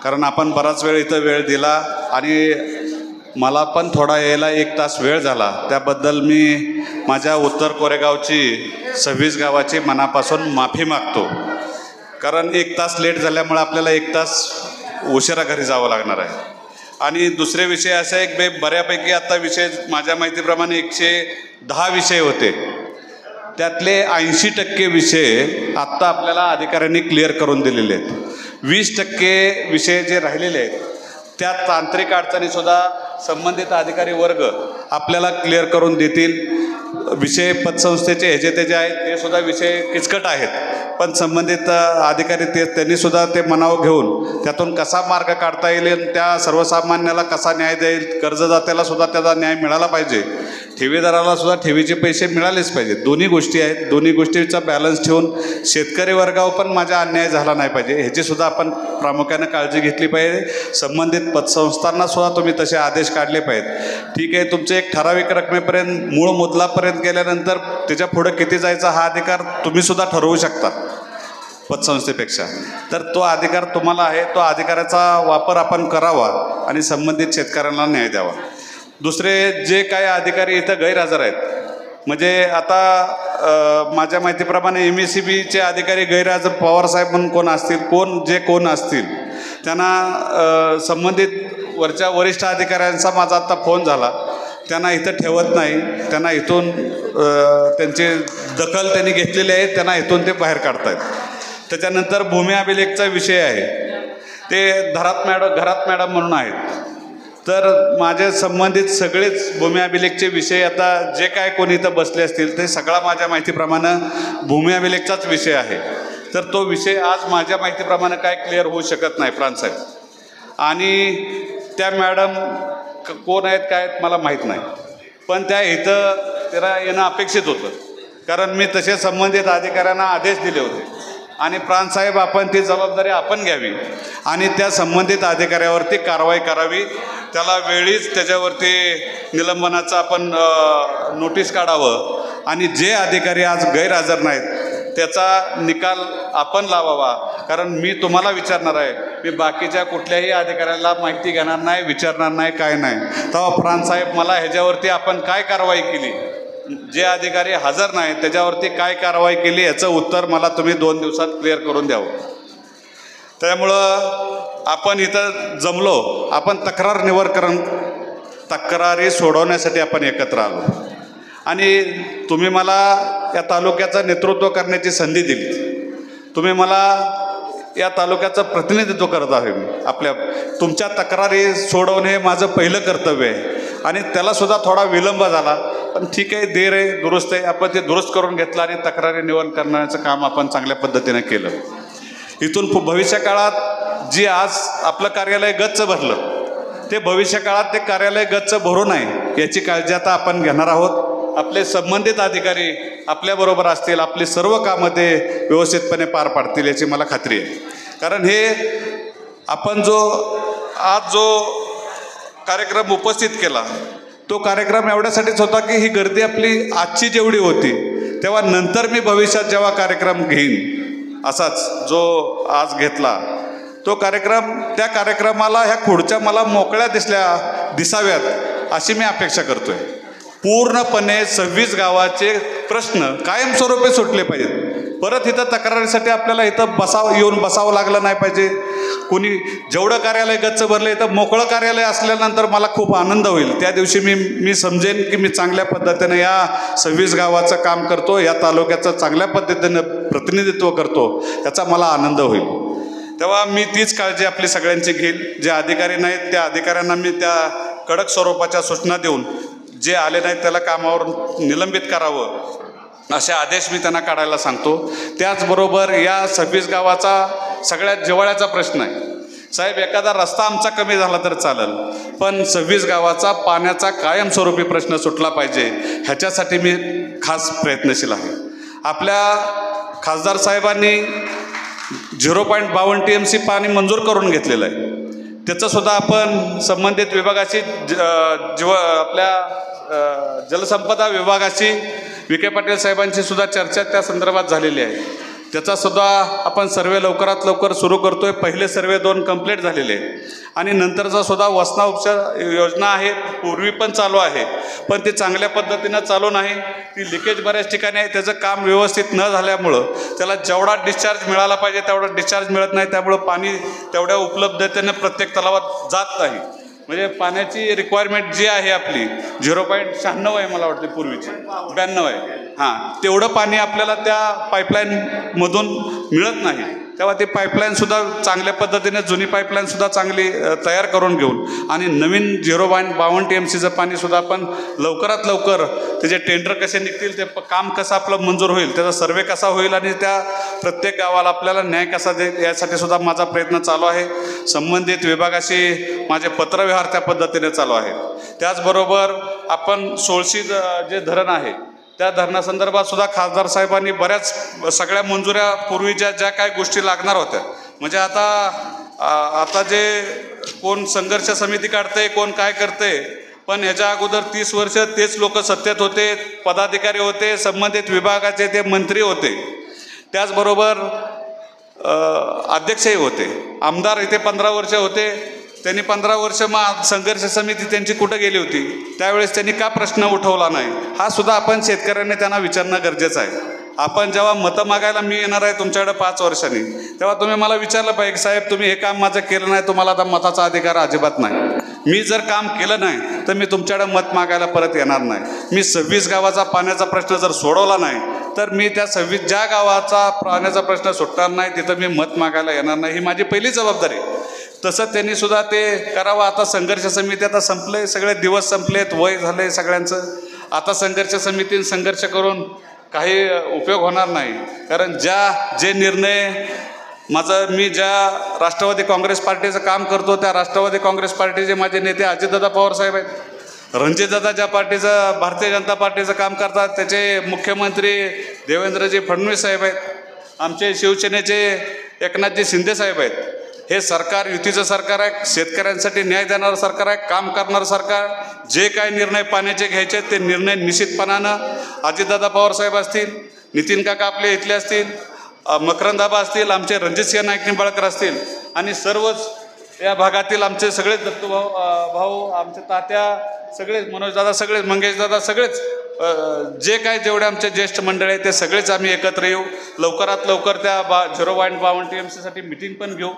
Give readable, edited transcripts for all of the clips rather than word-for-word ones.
कारण आपण बराच वेळ इथं वेळ दिला आणि मला पण थोडा यायला 1 तास वेळ झाला, त्याबद्दल मी माझ्या उत्तर कोरेगावची 26 गावाची मनापासून माफी मागतो. कारण 1 तास लेट झाल्यामुळे आपल्याला 1 तास उशिरा घरी जावं लागणार आहे. आणि दुसरे विषय असे आहे की बऱ्यापैकी आत्ता विषय माझ्या माहितीप्रमाणे 110 विषय होते, त्यातले 80% विषय आत्ता आपल्याला अधिकाऱ्यांनी क्लिअर करून दिलेले आहेत. 20% विषय जे राहिलेले आहेत त्या तांत्रिक अडचणीसुद्धा संबंधित अधिकारी वर्ग आपल्याला क्लिअर करून देतील. विषय पतसंस्थेचे ह्याचे ते जे आहेत ते सुद्धा विषय किचकट आहेत, पण संबंधित अधिकारी त्यांनीसुद्धा ते मनावर घेऊन त्यातून कसा मार्ग काढता येईल, त्या सर्वसामान्याला कसा न्याय देईल, कर्जदात्याला सुद्धा त्याचा न्याय मिळाला पाहिजे, ठेवीदाराला सुद्धा ठेवीचे पैसे मिळालेच पाहिजेत. दोन्ही गोष्टी आहेत. दोन्ही गोष्टीचा बॅलन्स ठेवून शेतकरी वर्गावर पण माझा अन्याय झाला नाही पाहिजे ह्याची सुद्धा आपण प्रामुख्यानं काळजी घेतली पाहिजे. संबंधित पतसंस्थांना सुद्धा तुम्ही तसे आदेश काढले पाहिजेत. ठीक आहे, तुमचे एक ठराविक रकमेपर्यंत मूळ मुद्दलापर्यंत गेल्यानंतर त्याच्या पुढं किती जायचा हा अधिकार तुम्ही सुद्धा ठरवू शकता पतसंस्थेपेक्षा. तर तो अधिकार तुम्हाला आहे, तो अधिकाराचा वापर आपण करावा आणि संबंधित शेतकऱ्यांना न्याय द्यावा. दुसरे जे काही अधिकारी इथं गैरहजर आहेत, म्हणजे आता माझ्या माहितीप्रमाणे MSEBचे अधिकारी गैरहजर पवारसाहेब म्हणून कोण असतील, कोण असतील त्यांना संबंधित वरच्या वरिष्ठ अधिकाऱ्यांचा माझा आत्ता फोन झाला, त्यांना इथं ठेवत नाही, त्यांना इथून त्यांची दखल त्यांनी घेतलेली आहे, त्यांना इथून ते बाहेर काढत आहेत. त्याच्यानंतर भूमी अभिलेखचा विषय आहे, ते घरात मॅडम म्हणून आहेत. तर माझे संबंधित सगळेच भूमी अभिलेखचे विषय आता जे काय कोणी इथं बसले असतील ते सगळा माझ्या माहितीप्रमाणे भूमी अभिलेखचाच विषय आहे. तर तो विषय आज माझ्या माहितीप्रमाणे काय क्लिअर होऊ शकत नाही प्रांतसाहेब. आणि त्या मॅडम कोण आहेत काय आहेत मला माहीत नाही, पण त्या इथं त्याला येणं अपेक्षित होतं, कारण मी तसे संबंधित अधिकाऱ्यांना आदेश दिले होते. आणि प्रांतसाहेब आपण ती जबाबदारी आपण घ्यावी आणि त्या संबंधित अधिकाऱ्यावरती कारवाई करावी, त्याला वेळीच त्याच्यावरती निलंबनाचं आपण नोटीस काढावं आणि जे अधिकारी आज गैरहजर नाहीत त्याचा निकाल आपण लावावा. कारण मी तुम्हाला विचारणार आहे, मी बाकीच्या कुठल्याही अधिकाऱ्याला माहिती घेणार नाही, विचारणार नाही, काय नाही. तेव्हा प्रांतसाहेब मला ह्याच्यावरती आपण काय कारवाई केली, जे अधिकारी हजर नाहीत त्याच्यावरती काय कारवाई केली याचं उत्तर मला तुम्ही 2 दिवसात क्लिअर करून द्यावं. त्यामुळं आपण इथं जमलो, आपण तक्रारी सोडवण्यासाठी आपण एकत्र आलो आणि तुम्ही मला या तालुक्याचं नेतृत्व करण्याची संधी दिली. तुम्ही मला या तालुक्याचं प्रतिनिधित्व करत आहे. तुमच्या तक्रारी सोडवणे हे माझं पहिलं कर्तव्य आहे आणि त्यालासुद्धा थोडा विलंब झाला, पण ठीक आहे, देर आहे दुरुस्त आहे, आपण ते दुरुस्त करून घेतलं आणि तक्रारी निवारण करण्याचं काम आपण चांगल्या पद्धतीने केलं. इथून भविष्य काळात जी आज आपलं कार्यालय गच्च भरलं ते भविष्य काळात ते कार्यालय गच्च भरू नये याची काळजी आता आपण घेणार आहोत. आपले संबंधित अधिकारी आपल्याबरोबर असतील, आपली सर्व कामं ते व्यवस्थितपणे पार पाडतील याची मला खात्री आहे. कारण हे आपण आज जो कार्यक्रम उपस्थित केला तो कार्यक्रम एवढ्यासाठीच होता की ही गर्दी आपली आजची जेवढी होती तेव्हा नंतर मी भविष्यात जेव्हा कार्यक्रम घेईन असाच जो आज घेतला तो कार्यक्रम, त्या कार्यक्रमाला ह्या खुर्च्या मला मोकळ्या दिसाव्यात अशी मी अपेक्षा करतोय. पूर्णपणे 26 गावाचे प्रश्न कायमस्वरूपी सुटले पाहिजेत. परत इथं तक्रारीसाठी आपल्याला इथं येऊन बसावं लागलं नाही पाहिजे. कोणी जेवढं कार्यालय गच्च भरलं इथं मोकळं कार्यालय असल्यानंतर मला खूप आनंद होईल. त्या दिवशी मी समजेन की मी चांगल्या पद्धतीने या 26 गावाचं काम करतो, या तालुक्याचं चांगल्या पद्धतीनं प्रतिनिधित्व करतो, याचा मला आनंद होईल. तेव्हा मी तीच काळजी आपली सगळ्यांची घेईल. जे अधिकारी नाहीत त्या अधिकाऱ्यांना मी त्या कडक स्वरूपाच्या सूचना देऊन जे आले नाहीत त्याला कामावरून निलंबित करावं असे आदेश मी त्यांना काढायला सांगतो. त्याचबरोबर या 26 गावाचा सगळ्यात जिव्हाळ्याचा प्रश्न आहे. साहेब, एखादा रस्ता आमचा कमी झाला तर चालेल, पण 26 गावाचा पाण्याचा कायमस्वरूपी प्रश्न सुटला पाहिजे ह्याच्यासाठी मी खास प्रयत्नशील आहे. आपल्या खासदार साहेबांनी 0.52 TMC पाणी मंजूर करून घेतलेलं आहे. त्याचंसुद्धा आपण संबंधित विभागाशी आपल्या जलसंपदा विभागाशी विखे पाटील साहेबांची सुद्धा चर्चा त्या संदर्भात झालेली आहे. त्याचासुद्धा आपण सर्वे लवकरात लवकर सुरू करतो आहे. पहिले सर्वे 2 कंप्लीट झालेले आहे आणि नंतरचा सुद्धा वसना उपचार योजना आहे, पूर्वी पण चालू आहे, पण ती चांगल्या पद्धतीनं चालू नाही. ती लिकेज बऱ्याच ठिकाणी आहे. त्याचं काम व्यवस्थित न झाल्यामुळं त्याला जेवढा डिस्चार्ज मिळाला पाहिजे तेवढा डिस्चार्ज मिळत नाही. त्यामुळं पाणी तेवढ्या उपलब्धतेनं प्रत्येक तलावात जात नाही. म्हणजे पाण्याची रिक्वायरमेंट जी आहे आपली 0.96 आहे, मला वाटते पूर्वीची 92 आहे. हां, तेवढं पाणी आपल्याला त्या पाईपलाईनमधून मिळत नाही. तेव्हा ती पाईपलाईनसुद्धा चांगल्या पद्धतीने जुनी पाईपलाईनसुद्धा चांगली तयार करून घेऊन आणि नवीन 0.52 TMCचं पाणीसुद्धा आपण लवकरात लवकर त्याचे टेंडर कसे निघतील, ते काम कसं आपलं मंजूर होईल, त्याचा सर्वे कसा होईल आणि त्या प्रत्येक गावाला आपल्याला न्याय कसा देईल यासाठी सुद्धा माझा प्रयत्न चालू आहे. संबंधित विभागाशी माझे पत्रव्यवहार त्या पद्धतीने चालू आहेत. त्याचबरोबर आपण 16 जे धरण आहे त्या धरणासंदर्भात सुद्धा खासदार साहेबांनी बऱ्याच सगळ्या मंजुऱ्या पूर्वीच्या ज्या काय गोष्टी लागणार होत्या, म्हणजे आता जे कोण संघर्ष समिती काढते, कोण काय करते, पण ह्याच्या अगोदर 30 वर्ष तेच लोक सत्तेत होते, पदाधिकारी होते, संबंधित विभागाचे ते मंत्री होते, त्याचबरोबर अध्यक्षही होते. आमदार इथे 15 वर्ष होते. त्यांनी 15 वर्ष मग संघर्ष समिती त्यांची कुठं गेली होती, त्यावेळेस त्यांनी का प्रश्न उठवला नाही, हा सुद्धा आपण शेतकऱ्यांनी त्यांना विचारणं गरजेचं आहे. आपण जेव्हा मतं मागायला मी येणार आहे तुमच्याकडे 5 वर्षांनी, तेव्हा तुम्ही मला विचारलं पाहिजे, साहेब तुम्ही हे काम माझं केलं नाही, तुम्हाला आता मताचा अधिकार अजिबात नाही. मी जर काम केलं नाही तर मी तुमच्याकडे मत मागायला परत येणार नाही. मी 26 गावाचा पाण्याचा प्रश्न जर सोडवला नाही तर मी त्या 26 ज्या गावाचा पाण्याचा प्रश्न सुटणार नाही तिथं मी मत मागायला येणार नाही. ही माझी पहिली जबाबदारी. तसं त्यांनी सुद्धा ते करावं. आता संघर्ष समिती आता संपले, सगळे दिवस संपलेत, वय झाले सगळ्यांचं. आता संघर्ष समितीने संघर्ष करून काही उपयोग होणार नाही. कारण जे निर्णय मी ज्या राष्ट्रवादी काँग्रेस पार्टीचं काम करतो, त्या राष्ट्रवादी काँग्रेस पार्टीचे माझे नेते अजितदादा पवार साहेब आहेत. रणजितदादा ज्या पार्टीचं भारतीय जनता पार्टीचं काम करतात त्याचे मुख्यमंत्री देवेंद्रजी फडणवीस साहेब आहेत. आमचे शिवसेनेचे एकनाथजी शिंदे साहेब आहेत. हे सरकार युतीचं सरकार आहे, शेतकऱ्यांसाठी न्याय देणारं सरकार आहे, काम करणारं सरकार. जे काय निर्णय पाण्याचे घ्यायचे ते निर्णय निश्चितपणानं अजितदादा पवार साहेब असतील, नितीन काका आपले इथले असतील, मकरंदाबा असतील, आमचे रणजितसिंह नाईक निंबाळकर असतील आणि सर्वच या भागातील आमचे सगळेच भाऊ, आमचे तात्या, सगळेच मनोजदादा, सगळेच मंगेशदादा, सगळेच जे काय जेवढे आमचे ज्येष्ठ मंडळ आहे ते सगळेच आम्ही एकत्र येऊ. लवकरात लवकर त्या 0.52 TMCसाठी मिटिंग पण घेऊ.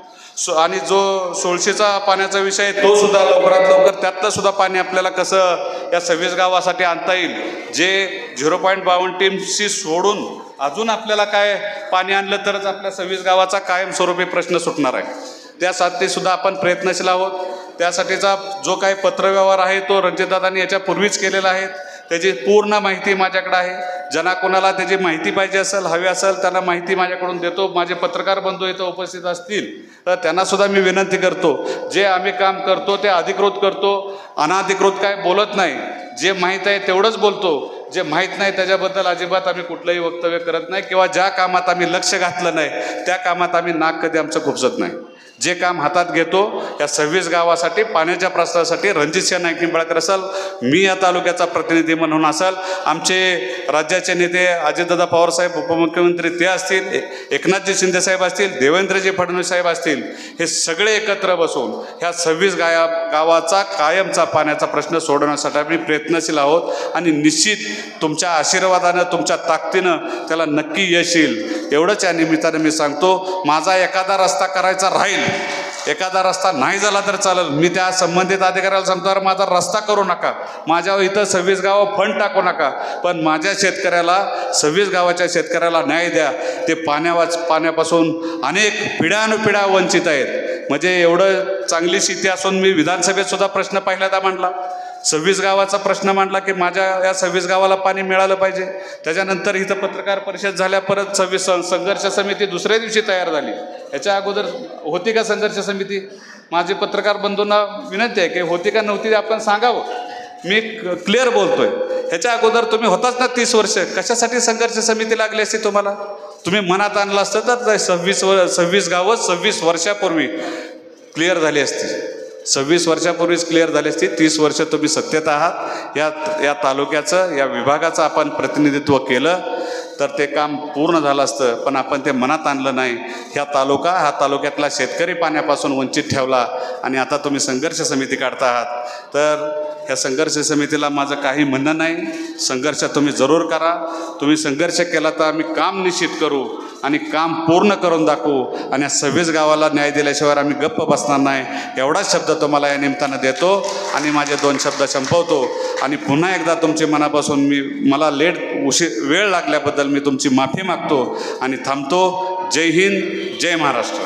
आणि जो 16चा पाण्याचा विषय आहे तो सुद्धा लवकरात लवकर, त्यातलं सुद्धा पाणी आपल्याला कसं या 26 गावासाठी आणता येईल. जे 0.52 TMC सोडून अजून आपल्याला काय पाणी आणलं तरच आपल्या 26 गावाचा कायमस्वरूपी प्रश्न सुटणार आहे. त्यासाठी सुद्धा आपण प्रयत्नशील आहोत. त्यासाठीचा जो काही पत्रव्यवहार आहे तो रणजितदादांनी याच्यापूर्वीच केलेला आहे. त्याची पूर्ण माहिती माझ्याकडे आहे. ज्यांना कोणाला त्याची माहिती पाहिजे असेल, हवी असेल, त्यांना माहिती माझ्याकडून देतो. माझे पत्रकार बंधू इथं उपस्थित असतील तर त्यांनासुद्धा मी विनंती करतो, जे आम्ही काम करतो ते अधिकृत करतो, अनाधिकृत काय बोलत नाही. जे माहीत आहे तेवढंच बोलतो, जे माहीत नाही त्याच्याबद्दल अजिबात आम्ही कुठलंही वक्तव्य करत नाही. किंवा ज्या कामात आम्ही लक्ष घातलं नाही त्या कामात आम्ही नाक कधी आमचं खुपसत नाही. जे काम हातात घेतो या 26 गावासाठी पाण्याच्या प्रश्नासाठी रणजितसिंह नाईक निंबाळकर असेल, मी या तालुक्याचा प्रतिनिधी म्हणून असेल, आमचे राज्याचे नेते अजितदादा पवार साहेब उपमुख्यमंत्री ते असतील, एकनाथजी शिंदे साहेब असतील, देवेंद्रजी फडणवीस साहेब असतील, हे सगळे एकत्र बसून ह्या 26 गावाचा कायमचा पाण्याचा प्रश्न सोडवण्यासाठी आम्ही प्रयत्नशील आहोत. आणि निश्चित तुमच्या आशीर्वादानं, तुमच्या ताकदीनं त्याला नक्की यश येईल एवढंच या निमित्तानं मी सांगतो. माझा एखादा रस्ता करायचा राहील, एखादा रस्ता नाही झाला तर चालेल, मी त्या संबंधित अधिकाऱ्याला सांगतो, अरे माझा रस्ता करू नका, माझ्यावर इथं 26 गावं फंड टाकू नका, पण माझ्या शेतकऱ्याला 26 गावाच्या शेतकऱ्याला न्याय द्या. ते पाण्यापासून अनेक पिढ्यानुपिढ्या वंचित आहेत. म्हणजे एवढं चांगली स्थिती असून मी विधानसभेत सुद्धा प्रश्न पहिल्यांदा मांडला. 26 गावाचा प्रश्न मांडला की माझ्या या 26 गावाला पाणी मिळालं पाहिजे. त्याच्यानंतर इथं पत्रकार परिषद झाल्या, परत 26 संघर्ष समिती दुसऱ्या दिवशी तयार झाली. याच्या अगोदर होती का संघर्ष समिती? माझे पत्रकार बंधूंना विनंती आहे की होती का नव्हती आपण सांगावं. मी क्लिअर बोलतोय. ह्याच्या अगोदर तुम्ही होताच ना 30 वर्ष, कशासाठी संघर्ष समिती लागली असती तुम्हाला? तुम्ही मनात आणलं असतं तर 26 गावं 26 वर्षापूर्वी क्लिअर झाली असती. 26 वर्षापूर्वीच क्लिअर झाली असती. 30 वर्ष तुम्ही सत्तेत आहात. या तालुक्याचं, या विभागाचं आपण प्रतिनिधित्व केलं. तर ते काम पूर्ण झालं असतं, पण आपण ते मनात आणलं नाही. ह्या तालुक्यातला शेतकरी पाण्यापासून वंचित ठेवला आणि आता तुम्ही संघर्ष समिती काढता आहात. तर ह्या संघर्ष समितीला माझं काही म्हणणं नाही. संघर्ष तुम्ही जरूर करा. तुम्ही संघर्ष केला तर आम्ही काम निश्चित करू आणि काम पूर्ण करून दाखवू आणि या 26 गावाला न्याय दिल्याशिवाय आम्ही गप्प बसणार नाही. एवढाच शब्द तुम्हाला या निमित्तानं देतो आणि माझे 2 शब्द संपवतो. आणि पुन्हा एकदा तुमची मनापासून मला वेळ लागल्याबद्दल मी तुमची माफी मागतो आणि थांबतो. जय हिंद, जय महाराष्ट्र.